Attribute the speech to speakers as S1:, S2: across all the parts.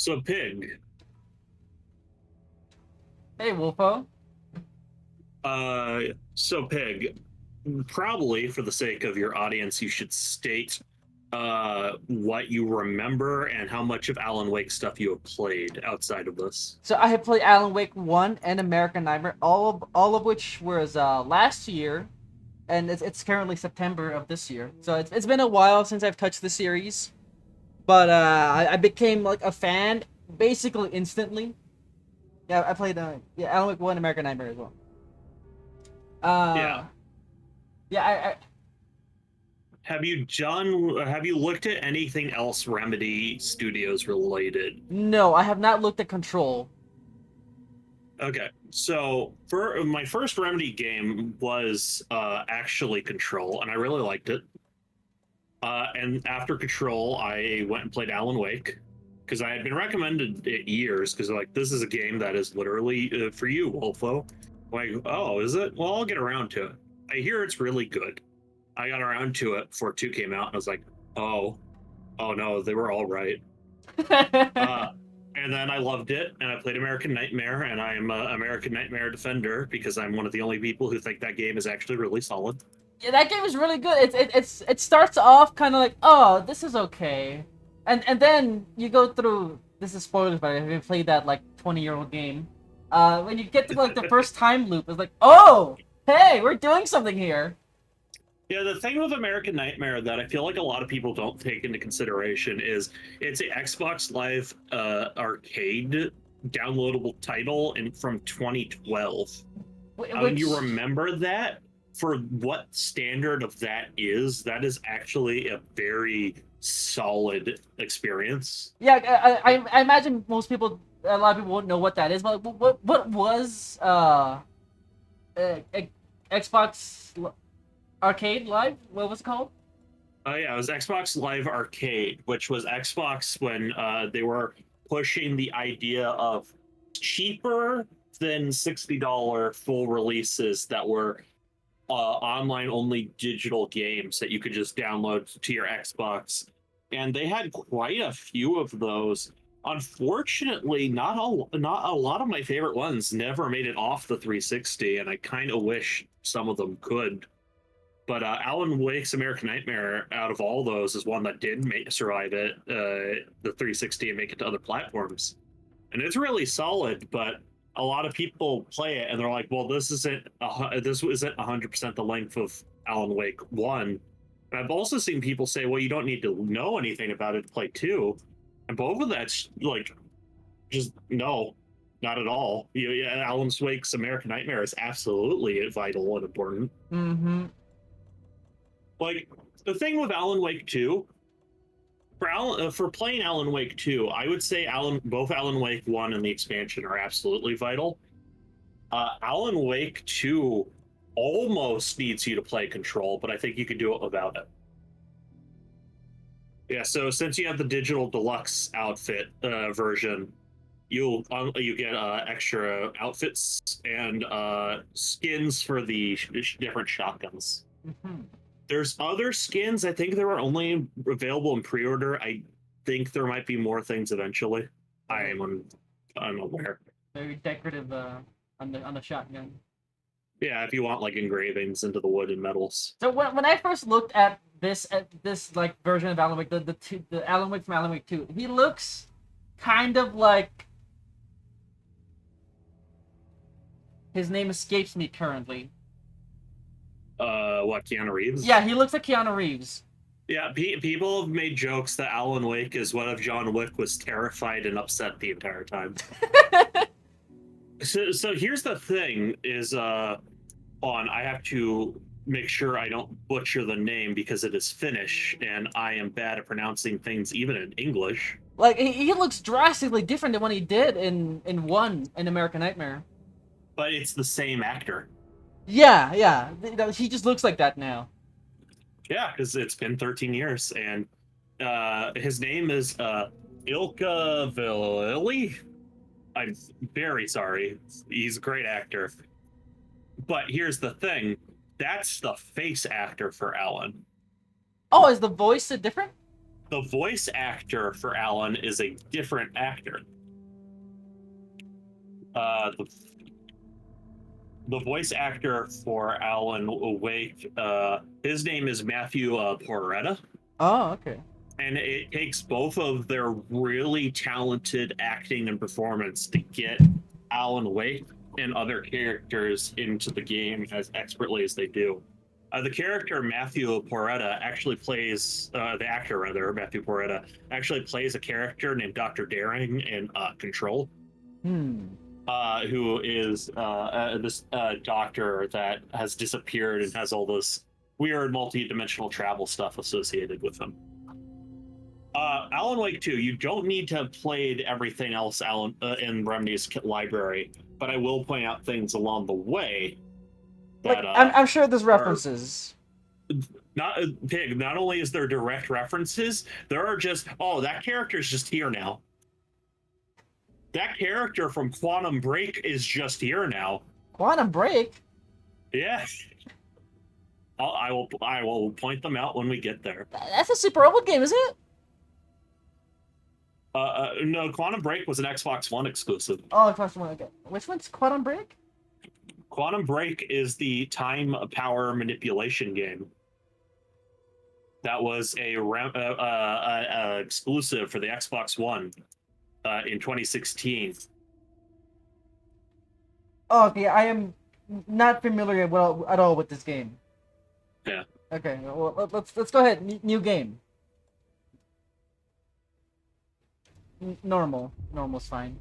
S1: So, Pig,
S2: Hey, Wolfo.
S1: uh, Pig, probably for the sake of your audience, you should state what you remember and how much of Alan Wake stuff you have played outside of this.
S2: So I have played Alan Wake 1 and American Nightmare, all of which was last year, and it's currently September of this year. So it's been a while since I've touched the series, but I became like a fan basically instantly. Yeah, I played Alan Wake 1, American Nightmare as well.
S1: Yeah.
S2: Uh, yeah, I
S1: Have you looked at anything else Remedy Studios related?
S2: no, I have not looked at Control.
S1: Okay, so for my first Remedy game was actually Control, and I really liked it. And after Control, I went and played Alan Wake because I had been recommended it years because like this is a game that is literally for you, Wolfo. Like, oh, is it? Well, I'll get around to it. I hear it's really good. I got around to it before two came out, and I was like, oh, oh no, they were all right. Uh, and then I loved it, and I played American Nightmare, and I'm an American Nightmare defender because I'm one of the only people who think that game is actually really solid.
S2: Yeah, that game is really good. It starts off kind of like, oh, this is okay, and then you go through. This is spoilers, but if you played that like 20-year-old game, when you get to like the first time loop, it's like, oh, hey, we're doing something here.
S1: Yeah, the thing with American Nightmare that I feel like a lot of people don't take into consideration is it's an Xbox Live arcade downloadable title and from 2012. When you
S2: Which,
S1: remember that, for what standard of that is actually a very solid experience.
S2: yeah, I imagine most people, a lot of people won't know what that is. But what was uh Xbox Arcade Live? What was it called?
S1: Oh yeah, it was Xbox Live Arcade, which was Xbox when they were pushing the idea of cheaper than $60 full releases that were online only digital games that you could just download to your Xbox. And they had quite a few of those. Unfortunately, not a lot of my favorite ones never made it off the 360, and I kind of wish some of them could. But Alan Wake's American Nightmare, out of all those, is one that did survive it, the 360, and make it to other platforms. And it's really solid, but a lot of people play it and they're like, "Well, this isn't 100% the length of Alan Wake One." And I've also seen people say, "Well, you don't need to know anything about it to play two," and both of that's like, just no, not at all. Yeah, Alan Wake's American Nightmare is absolutely vital and important.
S2: Mm-hmm.
S1: Like the thing with Alan Wake 2, for playing Alan Wake 2, I would say both Alan Wake 1 and the expansion are absolutely vital. Alan Wake 2 almost needs you to play Control, but I think you can do it without it. Yeah, so since you have the digital deluxe outfit version, you get extra outfits and skins for the different shotguns.
S2: Mm-hmm.
S1: There's other skins. I think they were only available in pre-order. I think there might be more things eventually. I
S2: Very,
S1: am unaware.
S2: very decorative on the shotgun.
S1: Yeah, if you want like engravings into the wood and metals.
S2: So when I first looked at this like version of Alan Wake, the Alan Wake from Alan Wake 2, he looks kind of like his name escapes me currently.
S1: What, Keanu Reeves?
S2: Yeah, he looks like Keanu Reeves.
S1: Yeah, people have made jokes that Alan Wake is what if John Wick was terrified and upset the entire time. So here's the thing: is on I have to make sure I don't butcher the name because it is Finnish, and I am bad at pronouncing things even in English.
S2: Like he looks drastically different than what he did in one in American Nightmare.
S1: But it's the same actor.
S2: Yeah, yeah, he just looks like that now.
S1: Yeah, because it's been 13 years, and his name is Ilka Villili. I'm very sorry. He's a great actor. But here's the thing: that's the face actor for Alan.
S2: Oh, is the voice different?
S1: the voice actor for Alan is a different actor. The voice actor for Alan Wake, his name is Matthew Porretta,
S2: Oh, okay.
S1: and it takes both of their really talented acting and performance to get Alan Wake and other characters into the game as expertly as they do. The character Matthew Porretta actually plays the actor rather Matthew Porretta actually plays a character named Dr. Daring in Control, who is this doctor that has disappeared and has all this weird multi-dimensional travel stuff associated with him. Alan Wake 2, you don't need to have played everything else in Remedy's library, but I will point out things along the way that
S2: I'm sure there's references.
S1: Not Pig. Not only is there direct references, there are just that character is just here now. That character from Quantum Break is just here now.
S2: Quantum Break?
S1: Yeah. I will point them out when we get there.
S2: That's a super old game, isn't it?
S1: No, Quantum Break was an Xbox One exclusive.
S2: Oh, Xbox One. Okay. Which one's Quantum Break?
S1: Quantum Break is the time power manipulation game. That was a exclusive for the Xbox One in 2016.
S2: Oh, okay. I am not familiar at all with this game.
S1: Yeah.
S2: Okay. Well, let's go ahead. New game. Normal's fine.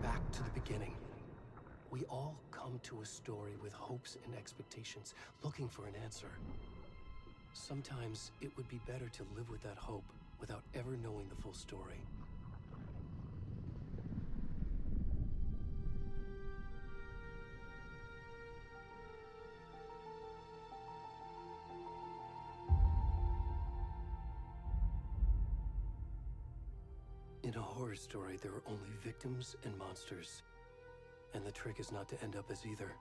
S3: Back to the beginning. We all come to a story with hopes and expectations, looking for an answer. Sometimes it would be better to live with that hope without ever knowing the full story. In a horror story, there are only victims and monsters. And the trick is not to end up as either.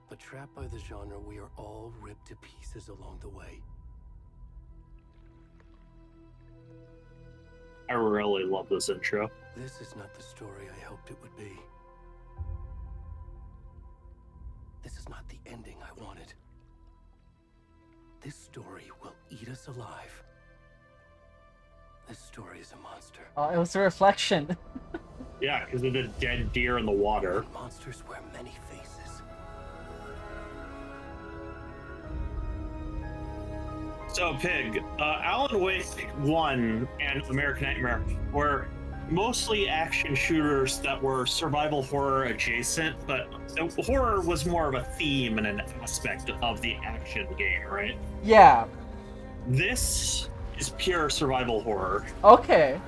S3: But trapped by the genre, we are all ripped to pieces along the way.
S1: I really love this intro.
S3: This is not the story I hoped it would be. This is not the ending I wanted. This story will eat us alive. This story is a monster.
S2: Oh, it was a reflection.
S1: Yeah, because of the dead deer in the water.
S3: And monsters wear many faces.
S1: So, Pig, Alan Wake 1 and American Nightmare were mostly action shooters that were survival horror adjacent, but horror was more of a theme and an aspect of the action game, right?
S2: Yeah.
S1: This is pure survival horror.
S2: Okay.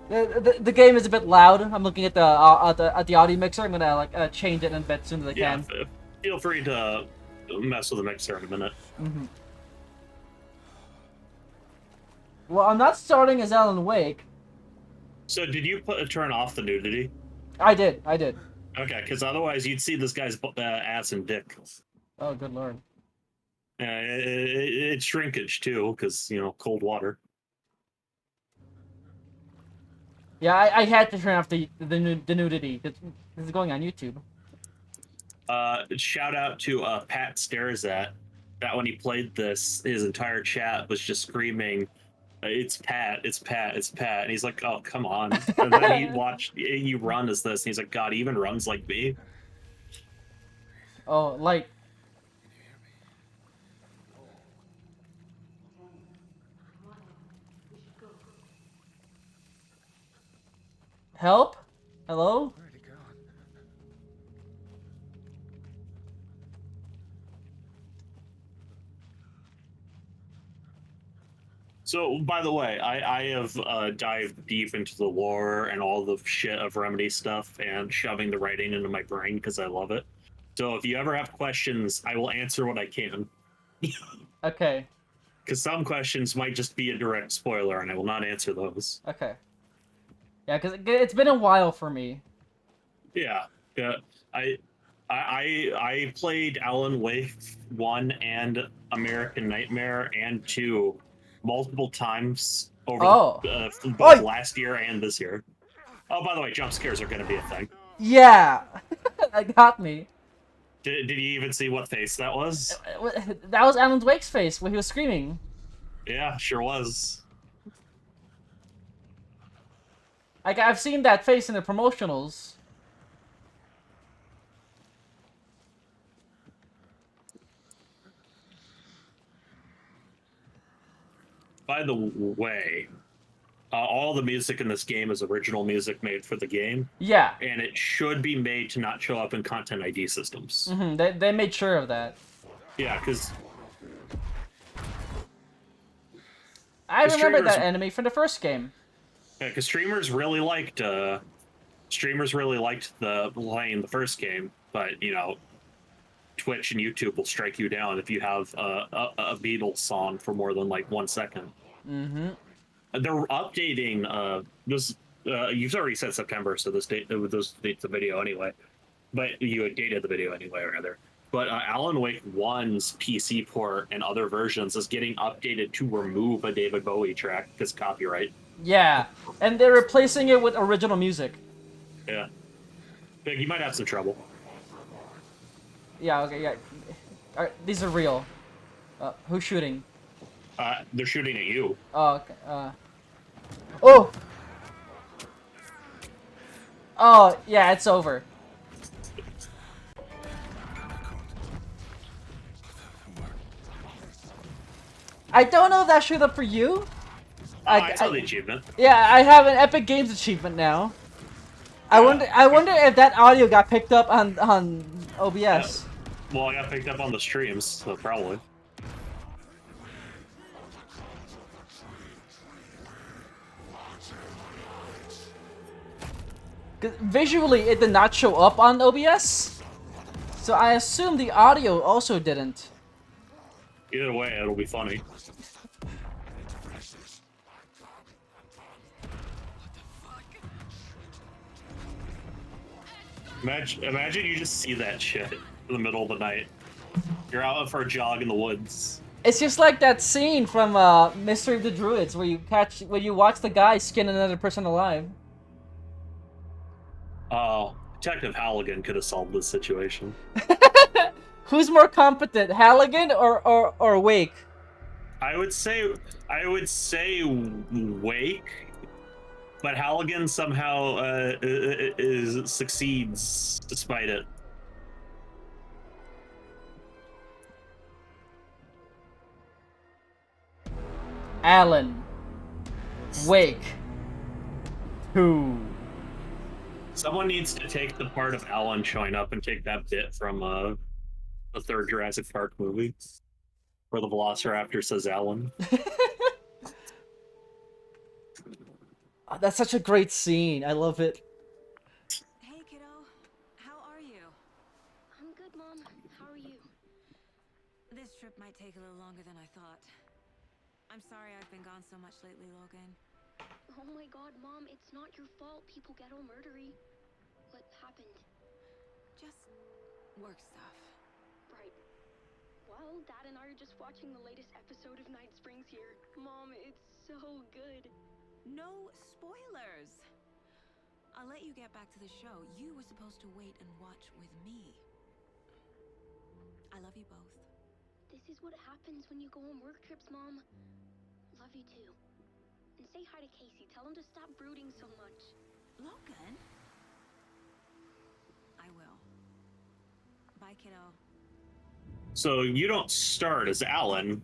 S2: The game is a bit loud. I'm looking at the audio mixer. I'm gonna change it in a bit as soon as I can.
S1: Feel free to mess with the mixer in a minute.
S2: Mm-hmm. Well, I'm not starting as Alan Wake.
S1: So, did you turn off the nudity?
S2: I did.
S1: Okay, because otherwise you'd see this guy's ass and dick.
S2: Oh, good lord.
S1: It's shrinkage too, because cold water.
S2: Yeah, I had to turn off the nudity. This is going on YouTube.
S1: Shout out to Pat Stares at that when he played this, his entire chat was just screaming, "It's Pat, it's Pat, it's Pat," and he's like, "Oh, come on!" And then he watched you run as this, and he's like, "God, he even runs like me."
S2: Oh, like. Help? Hello?
S4: Where'd he go?
S1: So, by the way, I have dived deep into the lore and all the shit of Remedy stuff and shoving the writing into my brain because I love it. So if you ever have questions, I will answer what I can.
S2: Okay.
S1: Because some questions might just be a direct spoiler, and I will not answer those.
S2: Okay. Yeah, because it's been a while for me.
S1: Yeah, yeah. I played Alan Wake 1 and American Nightmare and 2 multiple times over
S2: Oh.
S1: both
S2: Oh,
S1: last year and this year. Oh, by the way, jump scares are going to be a thing.
S2: yeah. That got me.
S1: Did you even see what face that was?
S2: That was Alan Wake's face when he was screaming.
S1: Yeah, sure was.
S2: Like, I've seen that face in the promotionals.
S1: By the way, all the music in this game is original music made for the game,
S2: Yeah.
S1: and it should be made to not show up in Content ID systems.
S2: They made sure of that.
S1: Yeah, because
S2: I remember
S1: streamers,
S2: that enemy from the first game.
S1: streamers really liked the playing the first game, but you know, Twitch and YouTube will strike you down if you have a Beatles song for more than like 1 second.
S2: Mm-hmm.
S1: They're updating this. You've already said September, so this date, those dates the video anyway. But you had dated the video anyway, rather. But Alan Wake 1's PC port and other versions is getting updated to remove a David Bowie track because copyright.
S2: Yeah, and they're replacing it with original music.
S1: Yeah, Big, you might have some trouble.
S2: Yeah, okay, yeah. These are real. Who's shooting?
S1: They're shooting at you.
S2: Oh, okay, Oh! Oh, yeah, it's over. I don't know if that showed up for you.
S1: I saw the achievement.
S2: Yeah, I have an Epic Games achievement now. I wonder if that audio got picked up on OBS.
S1: Yeah. Well, I got picked up on the streams, so probably.
S2: Visually, it did not show up on OBS, so I assume the audio also didn't.
S1: Either way, it'll be funny. Imagine you just see that shit in the middle of the night. You're out for a jog in the woods.
S2: It's just like that scene from Mystery of the Druids where you watch the guy skin another person alive.
S1: Oh, Detective Halligan could have solved this situation.
S2: Who's more competent, Halligan or Wake?
S1: I would say Wake, but Halligan somehow succeeds despite it.
S2: Alan. Wake. Who?
S1: Someone needs to take the part of Alan showing up and take that bit from the third Jurassic Park movie, where the Velociraptor says Alan.
S2: Oh, that's such a great scene. I love it.
S4: Hey, kiddo. How are you?
S5: I'm good, Mom. How are you?
S4: This trip might take a little longer than I thought. I'm sorry I've been gone so much lately, Logan.
S5: Oh my god, Mom, it's not your fault people get all murdery. What happened?
S4: Just work stuff.
S5: Right. Well, Dad and I are just watching the latest episode of Night Springs here. Mom, it's so good.
S4: No spoilers! I'll let you get back to the show. You were supposed to wait and watch with me. I love you both.
S5: This is what happens when you go on work trips, Mom. Love you too. And say hi to Casey. Tell him to stop brooding so much.
S4: Logan? I will. Bye, kiddo.
S1: So you don't start as Alan,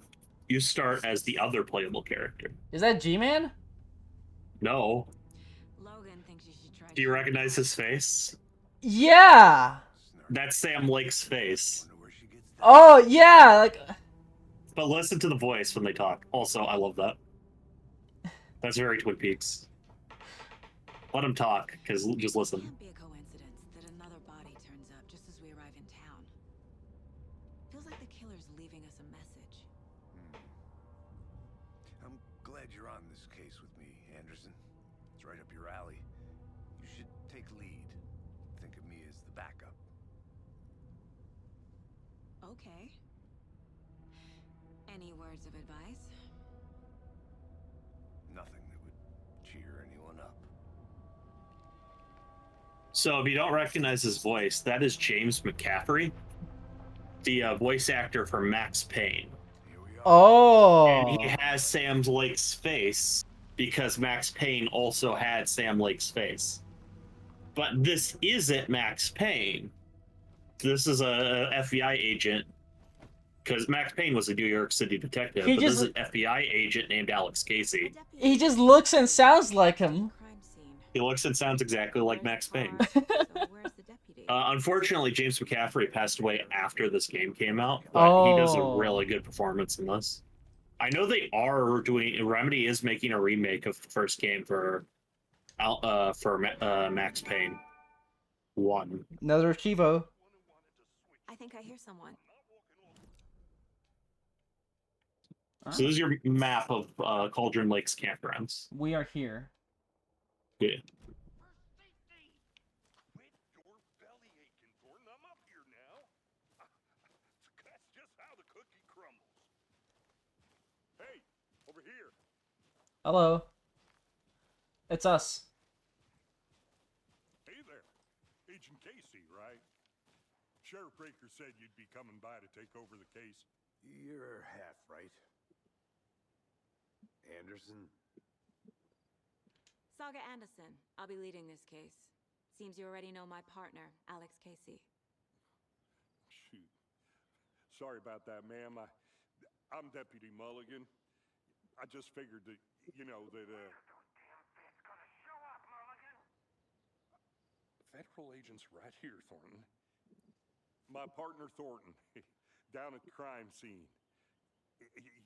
S1: you start as the other playable character.
S2: Is that G-Man?
S1: No.
S4: Logan thinks you should try.
S1: Do you recognize his face?
S2: Yeah.
S1: That's Sam Lake's face.
S2: Oh yeah. Like.
S1: But listen to the voice when they talk. Also, I love that. That's very Twin Peaks. Let him talk, because just listen.
S4: It can't be a coincidence that another body turns up just as we arrive in town.
S6: Anderson. It's right up your alley. You should take lead. Think of me as the backup.
S4: Okay. Any words of advice?
S6: Nothing that would cheer anyone up.
S1: So if you don't recognize his voice, that is James McCaffrey, the voice actor for Max Payne.
S6: Here we are.
S2: Oh.
S1: And he has Sam Lake's face because Max Payne also had Sam Lake's face. But this isn't Max Payne. This is a FBI agent, because Max Payne was a New York City detective,
S2: He
S1: but
S2: just-
S1: this is an FBI agent named Alex Casey.
S2: He just looks and sounds like him.
S4: Crime scene.
S1: He looks and sounds exactly like
S4: Where's
S1: Max
S4: the
S1: Payne.
S4: car? So where's the deputy?
S1: Unfortunately, James McCaffrey passed away after this game came out, but he does a
S2: Oh.
S1: really good performance in this. I know they are doing. Remedy is making a remake of the first game for Max Payne 1.
S2: Another Chivo.
S4: I think I hear someone.
S1: So this is your map of Cauldron Lake's campgrounds.
S2: We are here.
S1: Yeah.
S7: Quit your belly aching, Thornton. I'm up here now. That's just how the cookie crumbles. Hey, over here.
S2: Hello. It's us.
S7: Hey there. Agent Casey, right? Sheriff Breaker said you'd be coming by to take over the case.
S6: You're half right. Anderson?
S4: Saga Anderson. I'll be leading this case. Seems you already know my partner, Alex Casey.
S7: Shoot. Sorry about that, ma'am. I'm Deputy Mulligan. I just figured that, Federal agent's right here, Thornton. My partner, Thornton, down at the crime scene.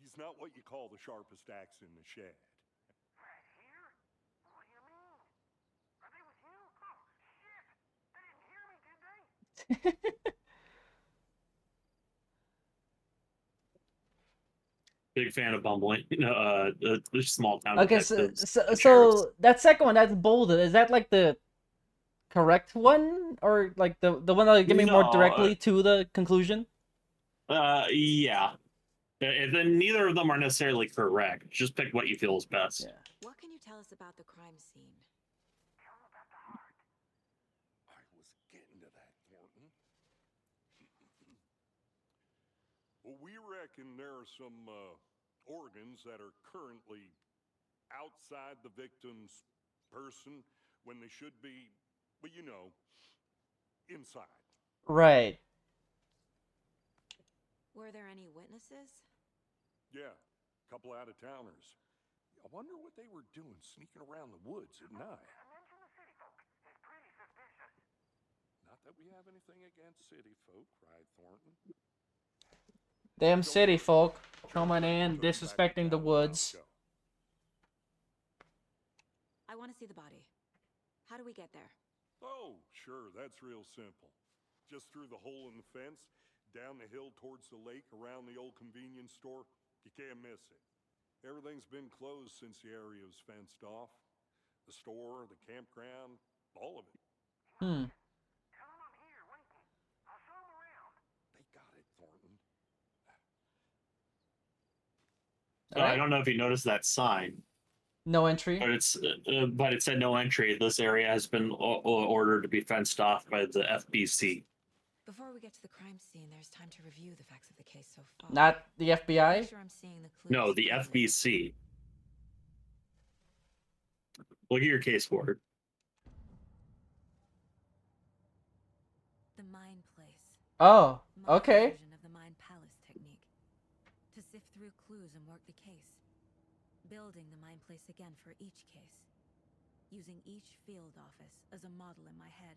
S7: He's not what you call the sharpest axe in the shed.
S8: Right here? What do you mean? Are they with you? Oh, shit! They didn't hear me, did they?
S1: Big fan of Bumbling. The small town.
S2: Okay, so,
S1: detectives
S2: so,
S1: and sheriffs.
S2: so that second one, that's bolded. Is that like the correct one? Or like the one that give me more
S1: No,
S2: directly to the conclusion?
S1: Yeah. And then neither of them are necessarily correct. Just pick what you feel is best.
S2: Yeah.
S4: What can you tell us about the crime scene?
S8: Tell them about the heart.
S7: I was getting to that, Thornton. Well, we reckon there are some organs that are currently outside the victim's person when they should be, inside.
S2: Right.
S4: Were there any witnesses?
S7: Yeah, a couple out-of-towners. I wonder what they were doing sneaking around the woods at night.
S8: Mention the city folk. It's pretty suspicious.
S7: Not that we have anything against city folk, cried Thornton.
S2: Damn
S7: Don't
S2: city
S7: worry.
S2: folk
S7: I'll
S2: coming
S7: tell
S2: in,
S7: them back to
S2: disrespecting the
S7: town a while
S2: woods.
S7: ago.
S4: I want to see the body. How do we get there?
S7: Oh, sure, that's real simple. Just through the hole in the fence, down the hill towards the lake, around the old convenience store. You can't miss it. Everything's been closed since the area was fenced off. The store, the campground, all of it.
S2: Hmm.
S8: Tell them I'm here, waiting. I'll show them around.
S7: They got it, Thornton.
S1: I don't know if you noticed that sign,
S2: No entry.
S1: but it said no entry. This area has been ordered to be fenced off by the FBC.
S4: Before we get to the crime scene, there's time to review the facts of the case so far.
S2: Not the
S4: Make
S2: FBI?
S4: sure I'm seeing the clues.
S1: No, the
S4: clearly.
S1: FBC. Look at your case board.
S4: The Mind Place.
S2: Oh,
S4: My
S2: okay.
S4: version of the Mind Palace technique. To sift through clues and work the case. Building the Mind Place again for each case. Using each field office as a model in my head.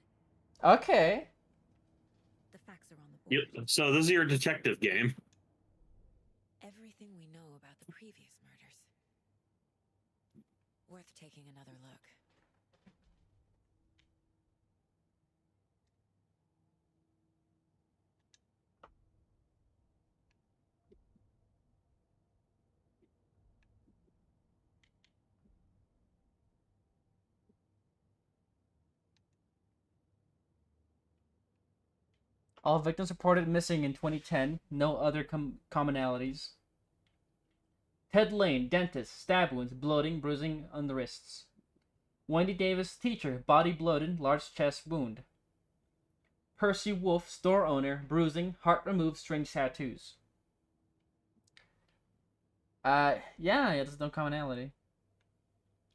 S2: Okay.
S4: The facts are on the board.
S1: Yep. So this is your detective game.
S4: Everything we know about the previous murders. Worth taking another look.
S2: All victims reported missing in 2010. No other commonalities. Ted Lane, dentist, stab wounds, bloating, bruising on the wrists. Wendy Davis, teacher, body bloated, large chest wound. Percy Wolf, store owner, bruising, heart removed, strange tattoos. Yeah, there's no commonality.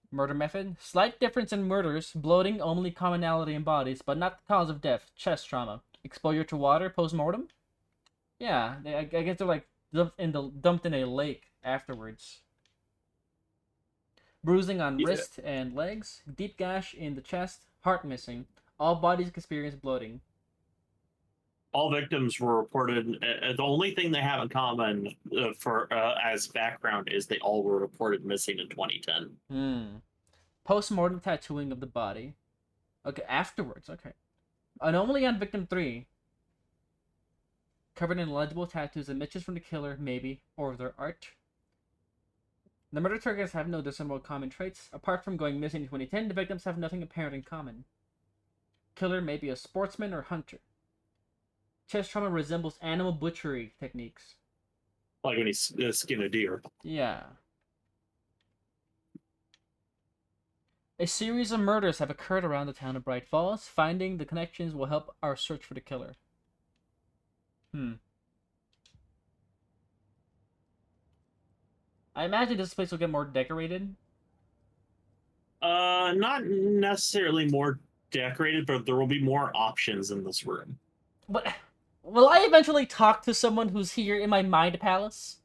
S2: Murder method, slight difference in murders, bloating, only commonality in bodies, but not the cause of death, chest trauma. Exposure to water, post-mortem? Yeah, I guess they're like dumped in a lake afterwards. Bruising on wrist and legs, deep gash in the chest, heart missing. All bodies experience bloating.
S1: All victims were reported. The only thing they have in common as background is they all were reported missing in 2010.
S2: Post-mortem tattooing of the body. Okay, afterwards. Okay. Anomaly on victim 3. Covered in illegible tattoos, admissions from the killer, maybe, or their art. The murder targets have no discernible common traits. Apart from going missing in 2010, the victims have nothing apparent in common. Killer may be a sportsman or hunter. Chest trauma resembles animal butchery techniques.
S1: Like when he skinned a deer.
S2: Yeah. A series of murders have occurred around the town of Bright Falls. Finding the connections will help our search for the killer. I imagine this place will get more decorated.
S1: Not necessarily more decorated, but there will be more options in this room.
S2: But will I eventually talk to someone who's here in my mind palace?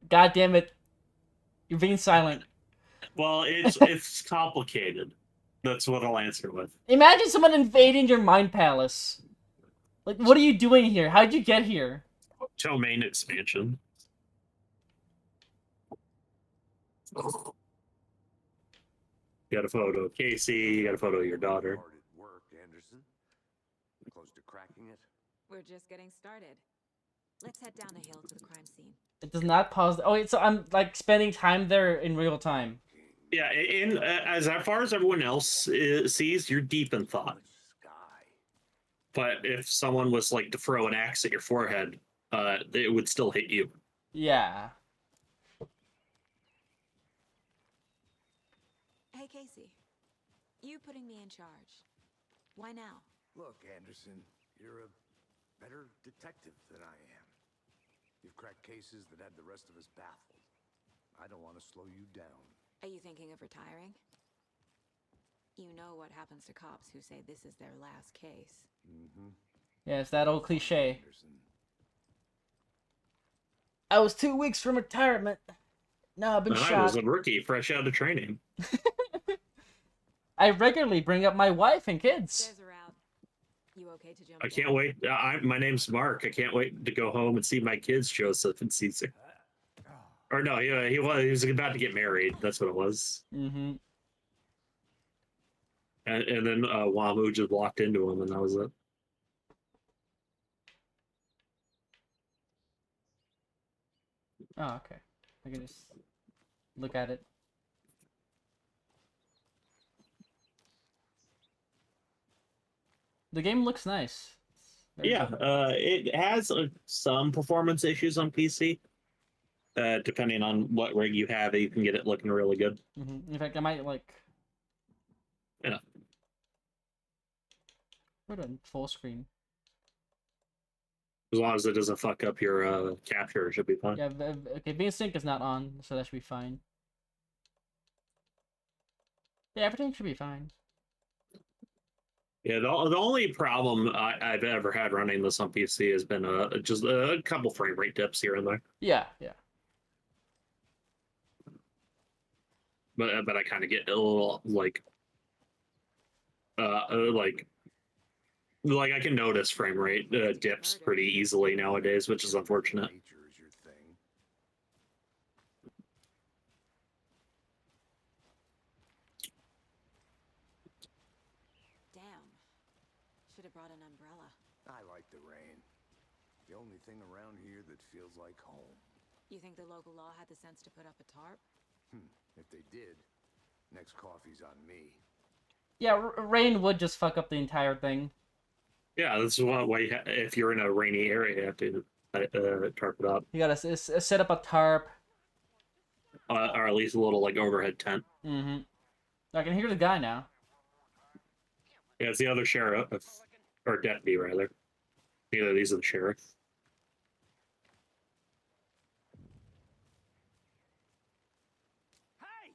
S2: God damn it. You're being silent.
S1: Well, it's complicated. That's what I'll answer with.
S2: Imagine someone invading your mind palace. Like, what are you doing here? How'd you get here?
S1: Domain expansion. You got a photo of Casey, you got a photo of your daughter.
S6: Hard at work, Anderson. Close to cracking it?
S4: We're just getting started. Let's head down the hill to the crime scene.
S2: It does not pause. Oh, wait, so I'm, like, spending time there in real time.
S1: Yeah, as far as everyone else sees, you're deep in thought. But if someone was like to throw an axe at your forehead, it would still hit you.
S2: Yeah.
S4: Hey, Casey. You putting me in charge. Why now?
S6: Look, Anderson, you're a better detective than I am. You've cracked cases that had the rest of us baffled. I don't want to slow you down.
S4: Are you thinking of retiring? You know what happens to cops who say this is their last case.
S2: Yeah, it's that old cliche.
S6: Anderson.
S2: I was 2 weeks from retirement. Now I've been
S1: I
S2: shot.
S1: was a rookie, fresh out of training.
S2: I regularly bring up my wife and kids.
S4: Stairs are out. You okay to jump
S1: I can't
S4: down?
S1: wait. My name's Mark. I can't wait to go home and see my kids, Joseph and Caesar. Or no, he was about to get married. That's what it was.
S2: Mm-hmm.
S1: And then Wamu just walked into him, and that was it.
S2: Oh, okay. I can just look at it. The game looks nice. Very
S1: Yeah,
S2: good.
S1: it has some performance issues on PC. Depending on what rig you have, you can get it looking really good.
S2: In fact, I might like.
S1: Yeah.
S2: Put it on full screen.
S1: As long as it doesn't fuck up your capture, it should be fine.
S2: Yeah. Okay. VSync is not on, so that should be fine. Yeah, everything should be fine.
S1: Yeah, the only problem I've ever had running this on PC has been just a couple frame rate dips here and there.
S2: Yeah. Yeah.
S1: But I kind of get a little like I can notice frame rate dips pretty easily nowadays, which is unfortunate.
S6: Nature is your thing.
S4: Damn. Should have brought an umbrella.
S6: I like the rain. The only thing around here that feels like home.
S4: You think the local law had the sense to put up a tarp?
S6: If they did, next coffee's on me.
S2: Yeah, rain would just fuck up the entire thing.
S1: Yeah, this is why if you're in a rainy area, you have to tarp it up,
S2: You gotta set up a tarp.
S1: or at least a little like overhead tent.
S2: Mm-hmm. I can hear the guy now.
S1: Yeah, it's the other sheriff, or deputy rather. Neither of these are the sheriff.
S8: Hey!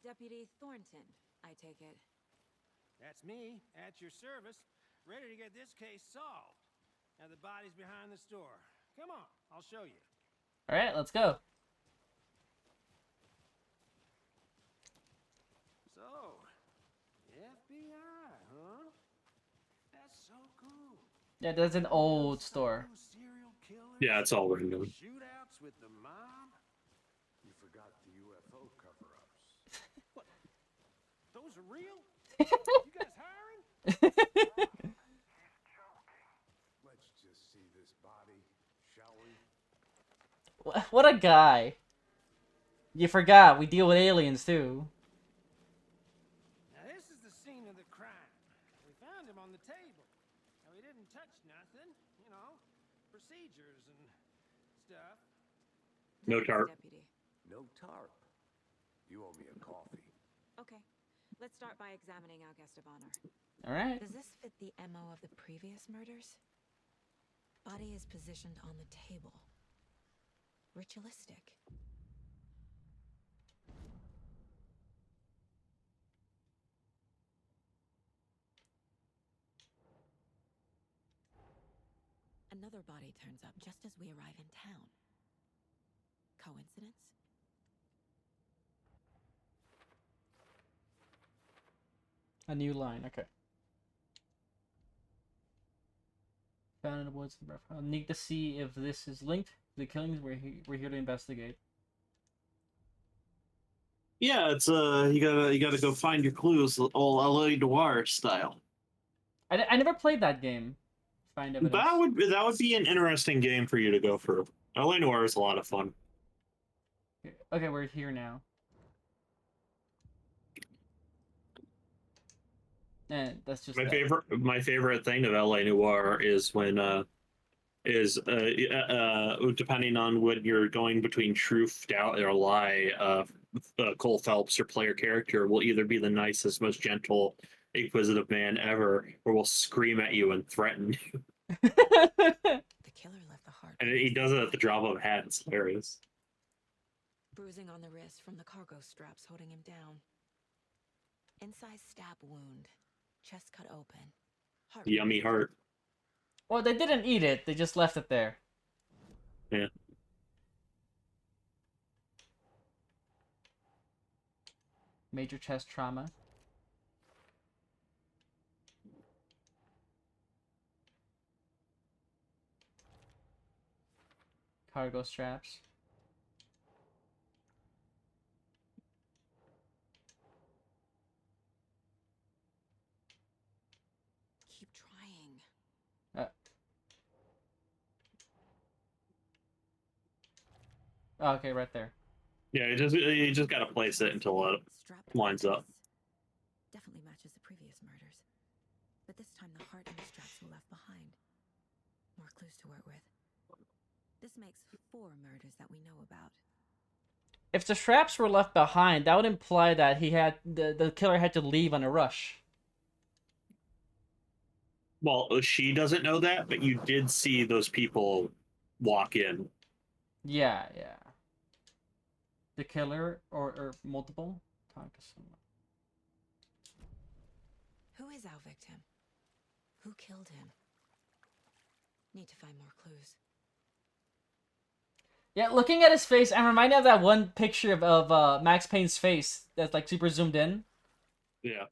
S4: Deputy Thornton, I take it.
S8: That's me, at your service, ready to get this case solved. Now the body's behind the store. Come on, I'll show you.
S2: All right, let's go.
S8: So, FBI, huh? That's so cool.
S2: Yeah, that's an old store.
S8: Serial killers,
S1: Yeah, it's all random.
S8: shootouts with the mob.
S6: You forgot the UFO cover-ups.
S8: What? Those are real? You guys hiring?
S6: Let's just see this body, shall we?
S2: What a guy. You forgot, we deal with aliens too.
S8: Now this is the scene of the crime. We found him on the table. Now he didn't touch nothing, you know, procedures and stuff.
S1: No
S4: Thanks,
S1: tarp.
S4: Deputy.
S6: No tarp. You owe me a coffee.
S4: Okay, let's start by examining our guest of honor.
S2: All right.
S4: Does this fit the MO of the previous murders? Body is positioned on the table. Ritualistic. Another body turns up just as we arrive in town. Coincidence?
S2: A new line, okay. Found in the woods. I'll need to see if this is linked to the killings. We're here to investigate.
S1: Yeah, it's you gotta go find your clues, all L.A. Noir style.
S2: I never played that game. Find evidence.
S1: That would be an interesting game for you to go through. L.A. Noir is a lot of fun.
S2: Okay, we're here now. And that's just
S1: My favorite thing of L.A. Noir is when depending on when you're going between truth, doubt, or lie, Cole Phelps, your player character, will either be the nicest, most gentle, inquisitive man ever, or will scream at you and threaten you.
S4: The killer left the heart.
S1: And he does it at the drop of a hat. It's hilarious.
S4: Bruising on the wrist from the cargo straps holding him down. Inside stab wound. Chest cut open. Heart
S1: Yummy heart.
S2: Well, they didn't eat it. They just left it there.
S1: Yeah.
S2: Major chest trauma. Cargo straps.
S4: Keep trying.
S2: Oh, okay, right there.
S1: Yeah, you just gotta place it until it
S4: Strapped to the
S1: lines up.
S4: chest. Definitely matches the previous murders. But this time the heart and the straps were left behind. More clues to work with. This makes 4 murders that we know about.
S2: If the straps were left behind, that would imply that the killer had to leave on a rush.
S1: Well, she doesn't know that, but you did see those people walk in.
S2: Yeah. The killer or multiple? Talk to someone.
S4: Who is our victim? Who killed him? Need to find more clues.
S2: Yeah, looking at his face, I'm reminded of that one picture of Max Payne's face that's like super zoomed in.
S1: Yeah.